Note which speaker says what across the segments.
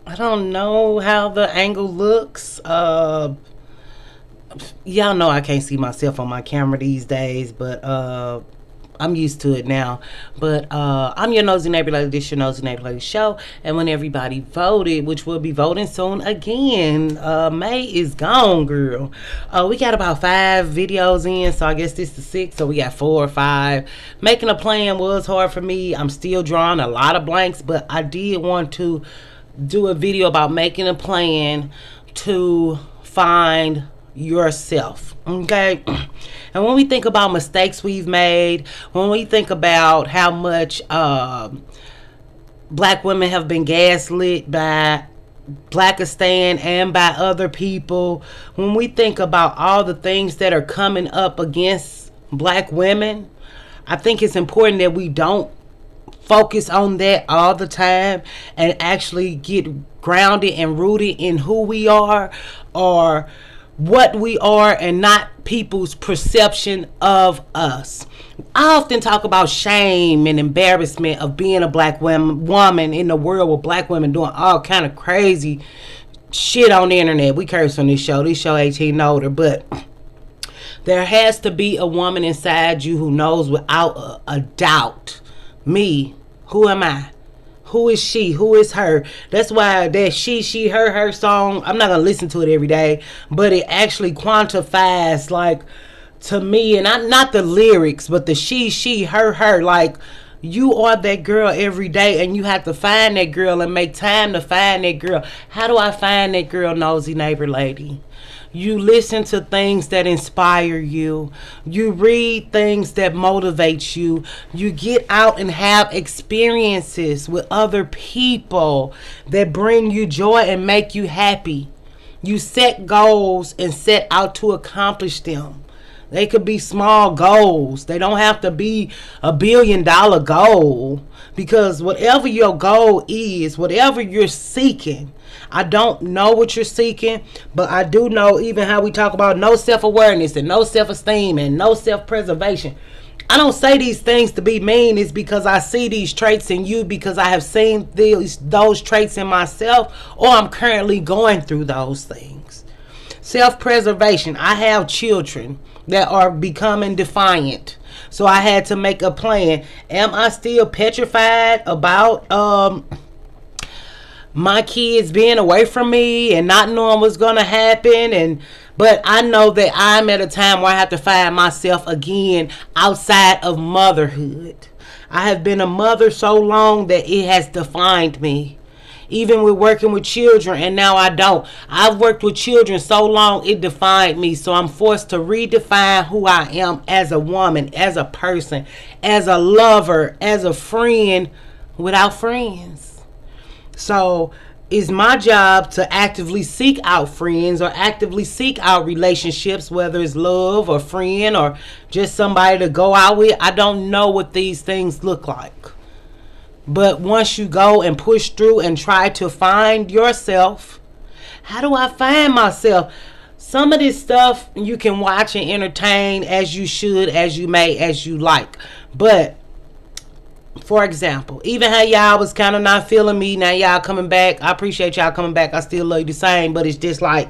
Speaker 1: I don't know how the angle looks. Y'all know I can't see myself on my camera these days, but I'm used to it now. But I'm your nosy neighbor lady. This your nosy neighbor lady show. And when everybody voted, which we'll be voting soon again, May is gone, girl. We got about 5 videos in, so I guess this is the sixth. So we got 4 or 5. Making a plan was hard for me. I'm still drawing a lot of blanks, but I did want to do a video about making a plan to find yourself. Okay. And when we think about mistakes we've made, when we think about how much black women have been gaslit by Blackistan and by other people, when we think about all the things that are coming up against black women, I think it's important that we don't focus on that all the time and actually get grounded and rooted in who we are or what we are and not people's perception of us. I often talk about shame and embarrassment of being a black woman in the world with black women doing all kind of crazy shit on the internet. We curse on this show. This show 18 and older, but there has to be a woman inside you who knows without a doubt, me, who am I? Who is she? Who is her? That's why that she, her song, I'm not going to listen to it every day, but it actually quantifies, like, to me, and not the lyrics, but the she, her, like, you are that girl every day, and you have to find that girl and make time to find that girl. How do I find that girl, nosy neighbor lady? You listen to things that inspire you. You read things that motivate you. You get out and have experiences with other people that bring you joy and make you happy. You set goals and set out to accomplish them. They could be small goals. They don't have to be $1 billion goal, because whatever your goal is, whatever you're seeking, I don't know what you're seeking, but I do know, even how we talk about no self-awareness and no self-esteem and no self-preservation. I don't say these things to be mean. It's because I see these traits in you, because I have seen those traits in myself, or I'm currently going through those things. Self-preservation. I have children that are becoming defiant, so I had to make a plan. Am I still petrified about my kids being away from me and not knowing what's going to happen? But I know that I'm at a time where I have to find myself again outside of motherhood. I have been a mother so long that it has defined me, even with working with children, and now I don't. I've worked with children so long it defined me, so I'm forced to redefine who I am as a woman, as a person, as a lover, as a friend without friends. So it's my job to actively seek out friends or actively seek out relationships, whether it's love or friend or just somebody to go out with. I don't know what these things look like. But once you go and push through and try to find yourself, how do I find myself? Some of this stuff you can watch and entertain as you should, as you may, as you like. But for example, even how y'all was kind of not feeling me, now y'all coming back. I appreciate y'all coming back. I still love you the same, but it's just like,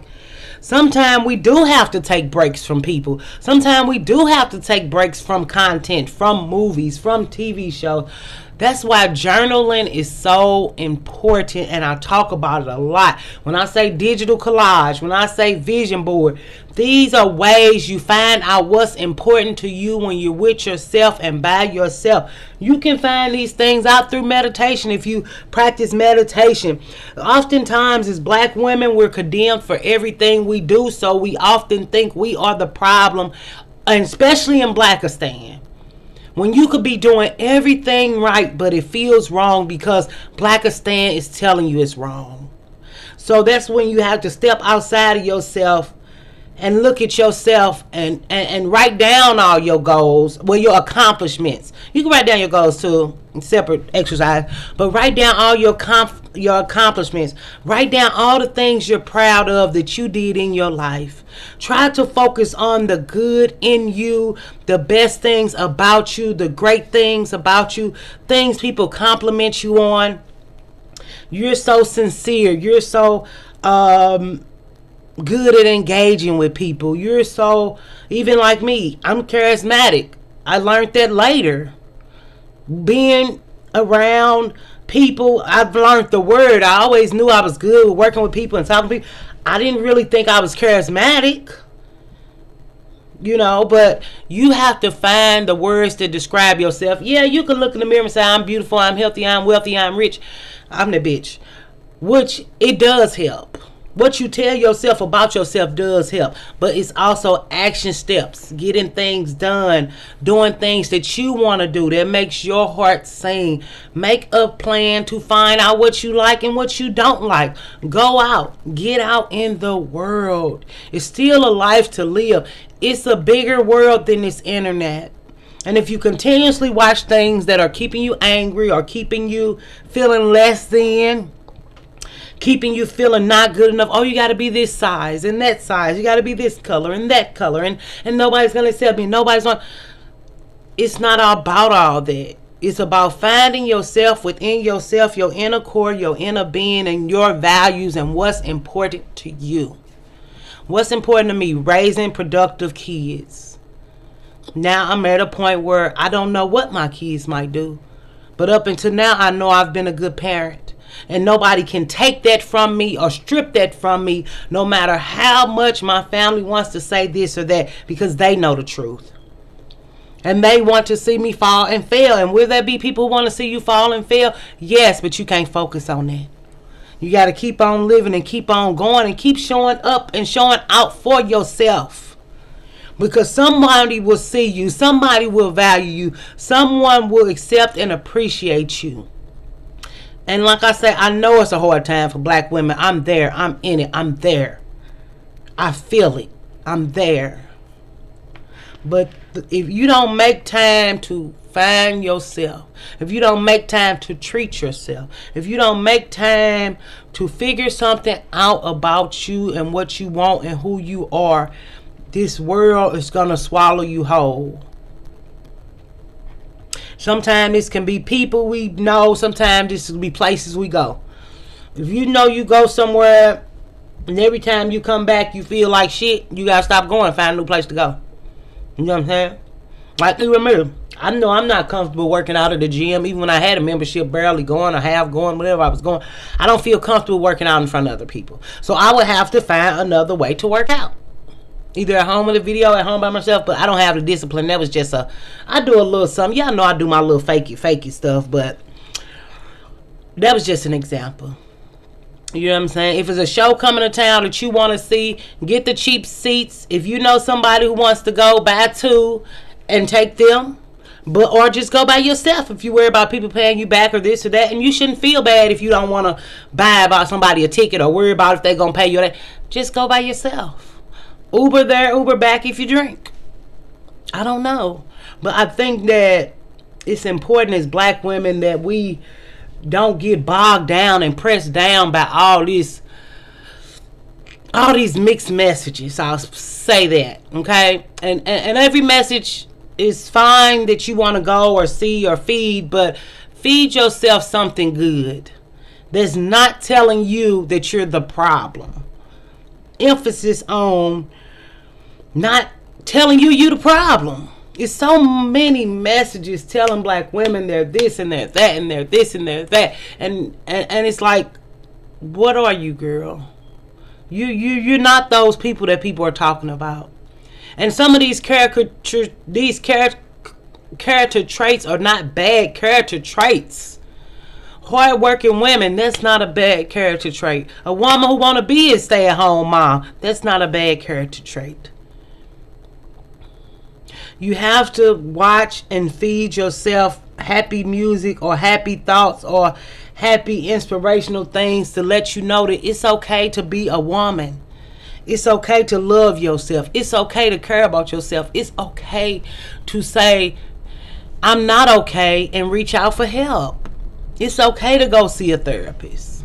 Speaker 1: sometimes we do have to take breaks from people. Sometimes we do have to take breaks from content, from movies, from TV shows. That's why journaling is so important, and I talk about it a lot. When I say digital collage, when I say vision board, these are ways you find out what's important to you when you're with yourself and by yourself. You can find these things out through meditation if you practice meditation. Oftentimes, as black women, we're condemned for everything we do, so we often think we are the problem, and especially in Blackistan. When you could be doing everything right, but it feels wrong because Blackistan is telling you it's wrong. So that's when you have to step outside of yourself and look at yourself and write down all your goals, well, your accomplishments. You can write down your goals too, separate exercise, but write down all your accomplishments. Write down all the things you're proud of that you did in your life. Try to focus on the good in you, the best things about you, the great things about you, things people compliment you on. You're so sincere. You're so good at engaging with people. You're so, even like me, I'm charismatic. I learned that later. Being around people, I've learned the word. I always knew I was good with working with people and talking to people. I didn't really think I was charismatic. But you have to find the words to describe yourself. Yeah, you can look in the mirror and say, I'm beautiful, I'm healthy, I'm wealthy, I'm rich, I'm the bitch. Which, it does help. What you tell yourself about yourself does help. But it's also action steps. Getting things done. Doing things that you want to do that makes your heart sing. Make a plan to find out what you like and what you don't like. Go out. Get out in the world. It's still a life to live. It's a bigger world than this internet. And if you continuously watch things that are keeping you angry or keeping you feeling less than, keeping you feeling not good enough, oh, you got to be this size and that size, you got to be this color and that color, and nobody's going to accept me, it's not about all that. It's about finding yourself within yourself, your inner core, your inner being, and your values and what's important to you. What's important to me? Raising productive kids. Now I'm at a point where I don't know what my kids might do. But up until now, I know I've been a good parent. And nobody can take that from me or strip that from me, no matter how much my family wants to say this or that, because they know the truth. And they want to see me fall and fail. And will there be people who want to see you fall and fail? Yes, but you can't focus on that. You got to keep on living and keep on going and keep showing up and showing out for yourself. Because somebody will see you. Somebody will value you. Someone will accept and appreciate you. And like I say, I know it's a hard time for black women. I'm there. I'm in it. I'm there. I feel it. I'm there. But if you don't make time to find yourself, if you don't make time to treat yourself, if you don't make time to figure something out about you and what you want and who you are, this world is going to swallow you whole. Sometimes this can be people we know. Sometimes this will be places we go. If you know you go somewhere and every time you come back you feel like shit, you got to stop going and find a new place to go. You know what I'm saying? Like, you remember, I know I'm not comfortable working out at the gym. Even when I had a membership, barely going or half going, whatever I was going, I don't feel comfortable working out in front of other people. So I would have to find another way to work out. Either at home with a video, at home by myself, but I don't have the discipline. That was just I do a little something. Y'all know I do my little fakey stuff, but that was just an example. You know what I'm saying? If it's a show coming to town that you want to see, get the cheap seats. If you know somebody who wants to go, buy two and take them. Or just go by yourself if you worry about people paying you back or this or that. And you shouldn't feel bad if you don't want to buy about somebody a ticket or worry about if they're going to pay you that. Just go by yourself. Uber there, Uber back if you drink. I don't know. But I think that it's important as black women that we don't get bogged down and pressed down by all these mixed messages. I'll say that, okay? And every message is fine that you want to go or see or feed, but feed yourself something good that's not telling you that you're the problem. Emphasis on not telling you the problem. It's so many messages telling black women they're this and they're that and they're this and they're that, and it's like, what are you, girl? You're not those people that people are talking about. And some of these character traits are not bad character traits. Hard-working women, that's not a bad character trait. A woman who want to be a stay-at-home mom, that's not a bad character trait. You have to watch and feed yourself happy music or happy thoughts or happy inspirational things to let you know that it's okay to be a woman. It's okay to love yourself. It's okay to care about yourself. It's okay to say, I'm not okay, and reach out for help. It's okay to go see a therapist.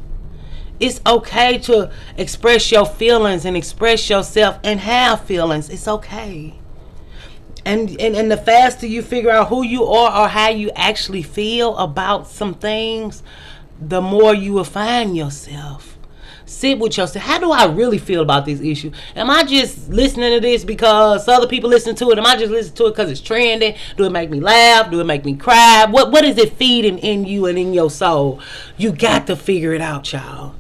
Speaker 1: It's okay to express your feelings and express yourself and have feelings. It's okay. And the faster you figure out who you are or how you actually feel about some things, the more you will find yourself. Sit with yourself. How do I really feel about this issue? Am I just listening to this because other people listen to it? Am I just listening to it because it's trending? Do it make me laugh? Do it make me cry? What is it feeding in you and in your soul? You got to figure it out, y'all.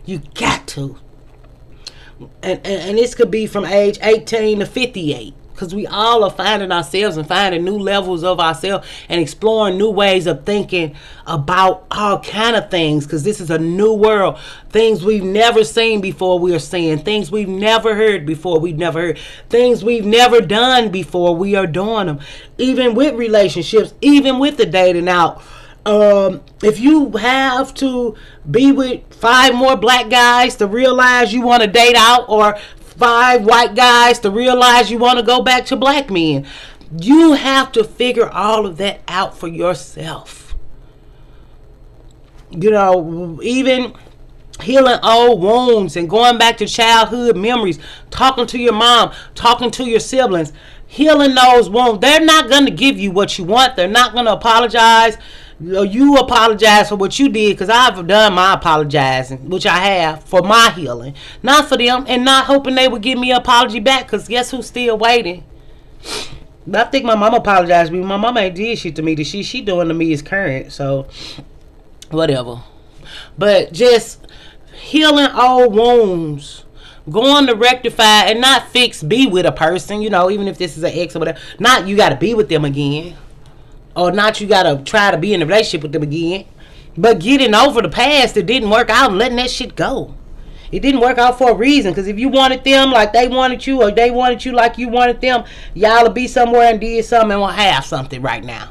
Speaker 1: You got to. And this could be from age 18 to 58. Because we all are finding ourselves and finding new levels of ourselves and exploring new ways of thinking about all kind of things. Because this is a new world. Things we've never seen before we are seeing. Things we've never heard before we've never heard. Things we've never done before we are doing them. Even with relationships, even with the dating out. If you have to be with 5 more black guys to realize you want to date out, or 5 white guys to realize you want to go back to black men, you have to figure all of that out for yourself. You know, even healing old wounds and going back to childhood memories, talking to your mom, talking to your siblings, healing those wounds. They're not going to give you what you want. They're not going to apologize. You apologize for what you did, because I've done my apologizing, which I have, for my healing, not for them, and not hoping they would give me an apology back, because guess who's still waiting? I think my mama apologized to me. My mama ain't did shit to me. The shit she doing to me is current, so whatever. But just healing old wounds, going to rectify and not fix, be with a person, you know, even if this is an ex or whatever. Not you got to be with them again. Or not you got to try to be in a relationship with them again. But getting over the past that didn't work out and letting that shit go. It didn't work out for a reason. Because if you wanted them like they wanted you, or they wanted you like you wanted them, y'all will be somewhere and did something and will have something right now.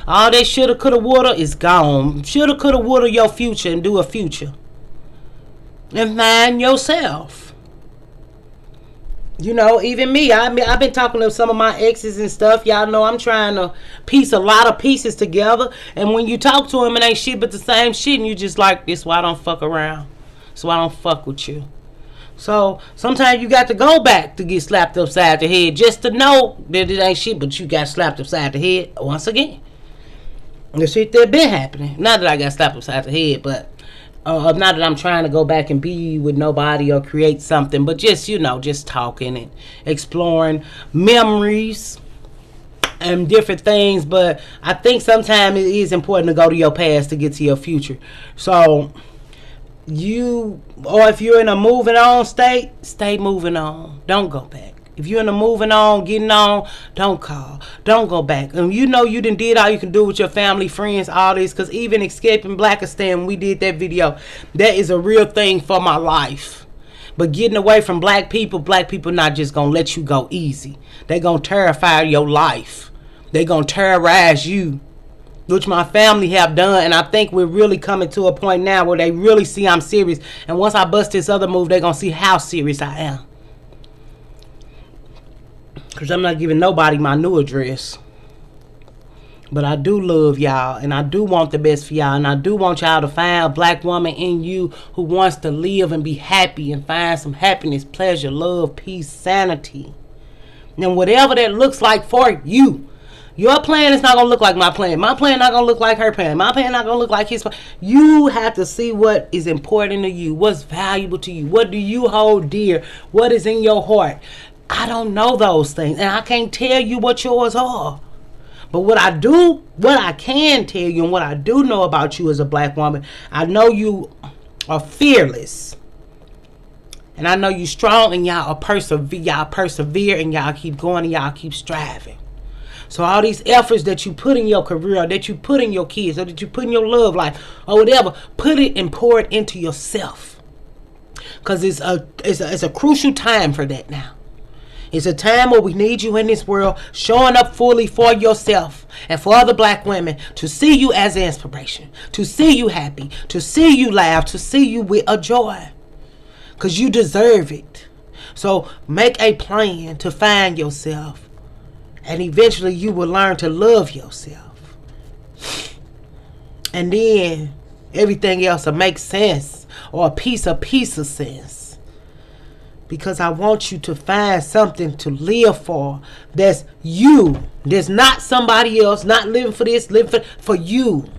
Speaker 1: All that shoulda, coulda, woulda is gone. Shoulda, coulda, woulda your future and do a future. And find yourself. You know, even me, I've been talking to some of my exes and stuff. Y'all know I'm trying to piece a lot of pieces together. And when you talk to them, it ain't shit but the same shit. And you just like, this why I don't fuck around. So I don't fuck with you. So sometimes you got to go back to get slapped upside the head just to know that it ain't shit but you got slapped upside the head once again. The shit that been happening. Not that I got slapped upside the head, but not that I'm trying to go back and be with nobody or create something, but just, you know, just talking and exploring memories and different things. But I think sometimes it is important to go to your past to get to your future. So if you're in a moving on state, stay moving on. Don't go back. If you're in a moving on, getting on, don't call. Don't go back. And you know you done did all you can do with your family, friends, all this. Because even escaping Blackistan, when we did that video, that is a real thing for my life. But getting away from black people not just going to let you go easy. They going to terrify your life. They going to terrorize you, which my family have done. And I think we're really coming to a point now where they really see I'm serious. And once I bust this other move, they're going to see how serious I am. Because I'm not giving nobody my new address. But I do love y'all. And I do want the best for y'all. And I do want y'all to find a black woman in you who wants to live and be happy. And find some happiness, pleasure, love, peace, sanity. And whatever that looks like for you. Your plan is not going to look like my plan. My plan not going to look like her plan. My plan not going to look like his plan. You have to see what is important to you. What's valuable to you. What do you hold dear? What is in your heart? I don't know those things, and I can't tell you what yours are. But what I can tell you, and what I do know about you as a black woman, I know you are fearless. And I know you strong, and y'all persevere, and y'all keep going, and y'all keep striving. So all these efforts that you put in your career, that you put in your kids, or that you put in your love life, or whatever, put it and pour it into yourself. Because it's a crucial time for that now. It's a time where we need you in this world, showing up fully for yourself and for other black women to see you as an inspiration, to see you happy, to see you laugh, to see you with a joy. Because you deserve it. So make a plan to find yourself. And eventually you will learn to love yourself. And then everything else will make sense, or a piece of sense. Because I want you to find something to live for. That's you. There's not somebody else. Not living for this. Living for you.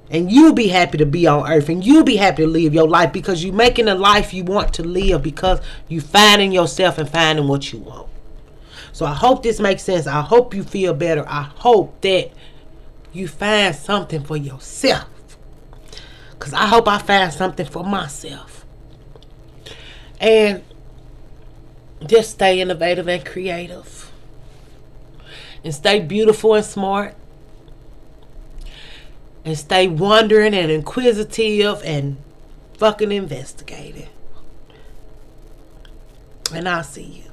Speaker 1: And you'll be happy to be on earth, and you'll be happy to live your life, because you're making the life you want to live, because you finding yourself and finding what you want. So I hope this makes sense. I hope you feel better. I hope that you find something for yourself, because I hope I find something for myself. And just stay innovative and creative, and stay beautiful and smart, and stay wondering and inquisitive and fucking investigating. And I'll see you.